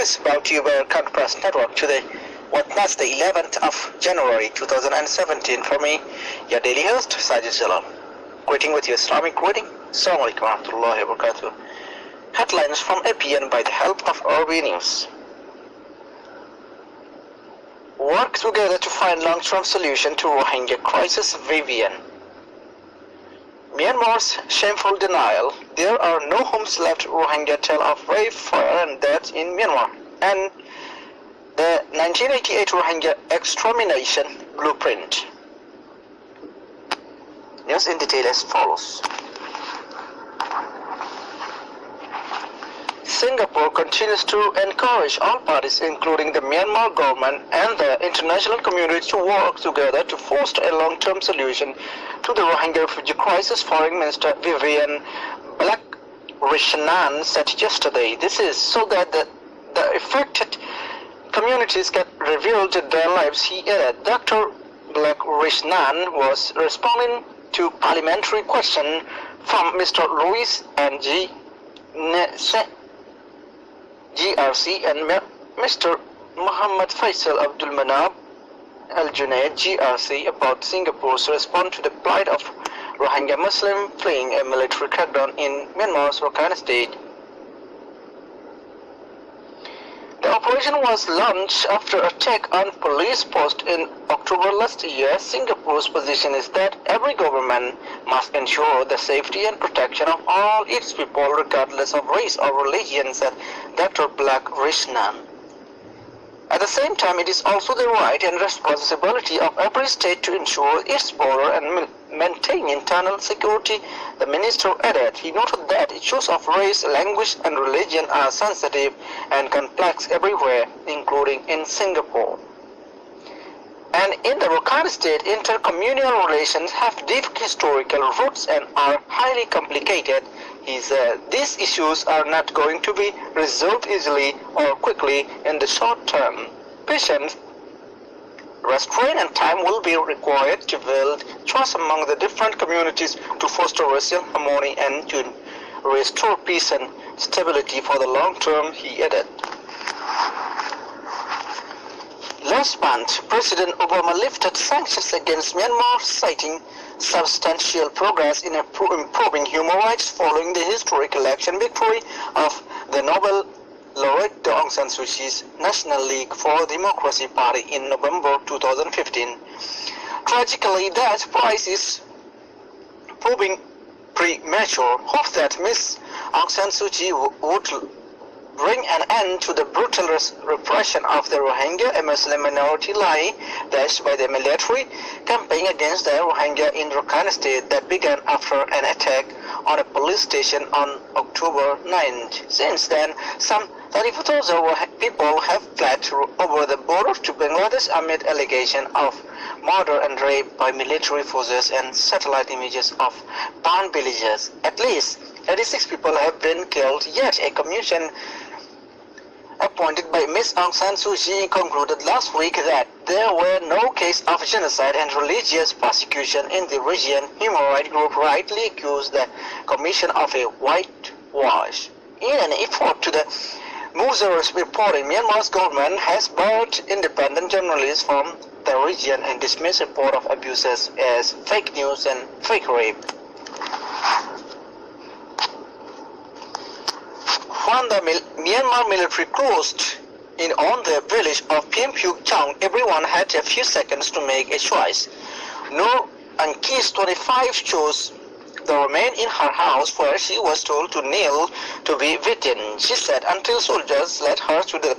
is brought to you by Arakan Press Network today, Wednesday, the 11th of January 2017. For me, your daily host, Sajid Jalal. Greeting with your Islamic greeting. Assalamu alaikum wa rahmatullahi wa barakatuh. Headlines from APN by the help of RB News. Work together to find long-term solution to Rohingya crisis, Vivian. Myanmar's shameful denial. There are no homes left, Rohingya tell of rape, fire and death in Myanmar. And the 1988 Rohingya extermination blueprint. News in detail as follows. Singapore continues to encourage all parties, including the Myanmar government and the international community, to work together to foster a long-term solution to the Rohingya refugee crisis, Foreign Minister Vivian Balakrishnan said yesterday. This is so that the affected communities can rebuild their lives, he added. Dr. Balakrishnan was responding to parliamentary question from Mr. Louis and GRC and Mr. Muhammad Faisal Abdul Manab Al Junaid GRC about Singapore's response to the plight of Rohingya Muslims fleeing a military crackdown in Myanmar's Arakan state. The operation was launched after attack on police post in October last year. Singapore's position is that every government must ensure the safety and protection of all its people regardless of race or religion, said Dr. Balakrishnan. At the same time, it is also the right and responsibility of every state to ensure its border and maintain internal security, the minister added. He noted that issues of race, language and religion are sensitive and complex everywhere, including in Singapore. And in the Arakan state, intercommunal relations have deep historical roots and are highly complicated. He said these issues are not going to be resolved easily or quickly in the short term. Patience, restraint and time will be required to build trust among the different communities to foster racial harmony and to restore peace and stability for the long term, he added. Last month, President Obama lifted sanctions against Myanmar, citing substantial progress in improving human rights following the historic election victory of the Nobel laureate Aung San Suu Kyi's National League for Democracy Party in November 2015. Tragically, that price is proving premature. Hope that Ms. Aung San Suu Kyi would bring an end to the brutal repression of the Rohingya, a Muslim minority lie dashed by the military campaign against the Rohingya in Arakan state that began after an attack on a police station on October 9th. Since then, some 34,000 people have fled over the border to Bangladesh amid allegations of murder and rape by military forces and satellite images of burned villages. At least 86 people have been killed, yet a commission appointed by Ms. Aung San Suu Kyi concluded last week that there were no cases of genocide and religious persecution in the region. Human rights group rightly accused the commission of a whitewash. In an effort to the Muzer's reporting, Myanmar's government has barred independent journalists from the region and dismissed reports of abuses as fake news and fake rape. When the Myanmar military closed in on the village of Pimpuk Chang, everyone had a few seconds to make a choice. Noor Ankis, 25, chose to remain in her house where she was told to kneel to be beaten. She said until soldiers led her to the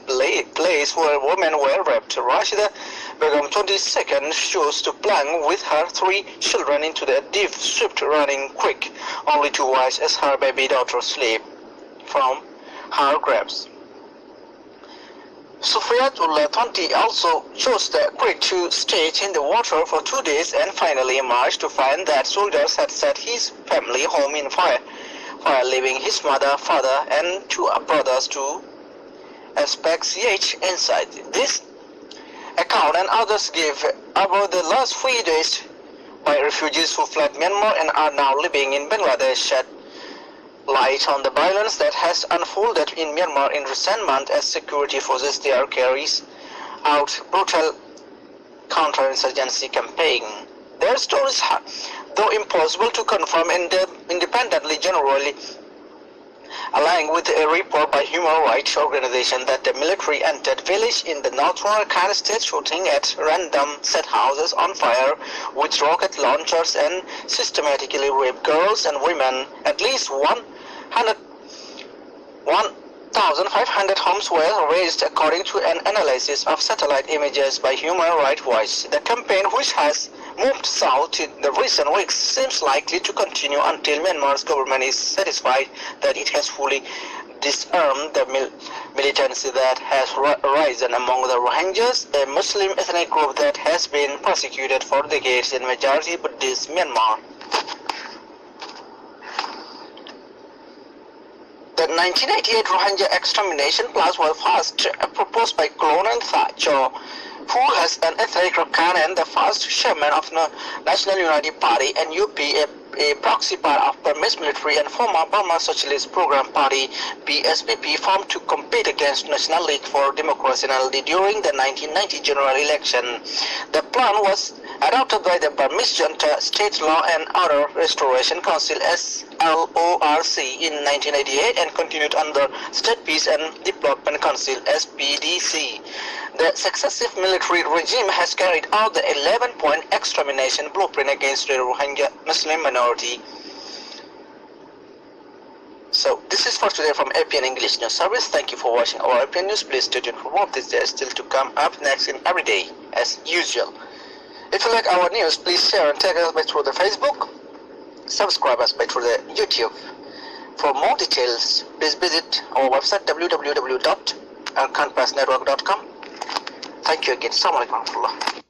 place where women were raped. Rashida Begum, 22nd, chose to plunge with her 3 children into the deep, swift running creek, only to watch as her baby daughter sleep from her grasp. Sufiyatullah, 20, also chose the creek to stay in the water for 2 days and finally emerged to find that soldiers had set his family home in fire, leaving his mother, father and 2 brothers to asphyxiate inside. This account and others give over the last 3 days by refugees who fled Myanmar and are now living in Bangladesh shed light on the violence that has unfolded in Myanmar in recent months as security forces there carries out brutal counter-insurgency campaign. Their stories, though impossible to confirm independently, generally aligning with a report by human rights organization that the military entered village in the northern Arakan state, shooting at random, set houses on fire with rocket launchers, and systematically raped girls and women. At least 1,500 homes were razed according to an analysis of satellite images by Human Rights Watch. The campaign, which has moved south in the recent weeks, seems likely to continue until Myanmar's government is satisfied that it has fully disarmed the militancy that has risen among the Rohingyas, a Muslim ethnic group that has been persecuted for decades in majority Buddhist Myanmar. The 1988 Rohingya extermination plan was first proposed by Colonel Thatcher, who has an ethnic Arakan and the first chairman of the National Unity Party (NUP), a proxy part of Burmese military and former Burma Socialist Program Party (BSPP), formed to compete against National League for Democracy (NLD) during the 1990 general election. The plan was adopted by the Burmese Junta State Law and Order Restoration Council (SLORC) in 1988 and continued under State Peace and Development Council (SPDC). The successive military regime has carried out the 11-point extermination blueprint against the Rohingya Muslim minority. So this is for today from APN English News Service. Thank you for watching our APN News. Please stay tuned for more of this. There is still to come up next in every day as usual. If you like our news, please share and tag us by through the Facebook. Subscribe us by through the YouTube. For more details, please visit our website www.arakanpressnetwork.com. Thank you again. Assalamualaikum warahmatullahi wabarakatuh.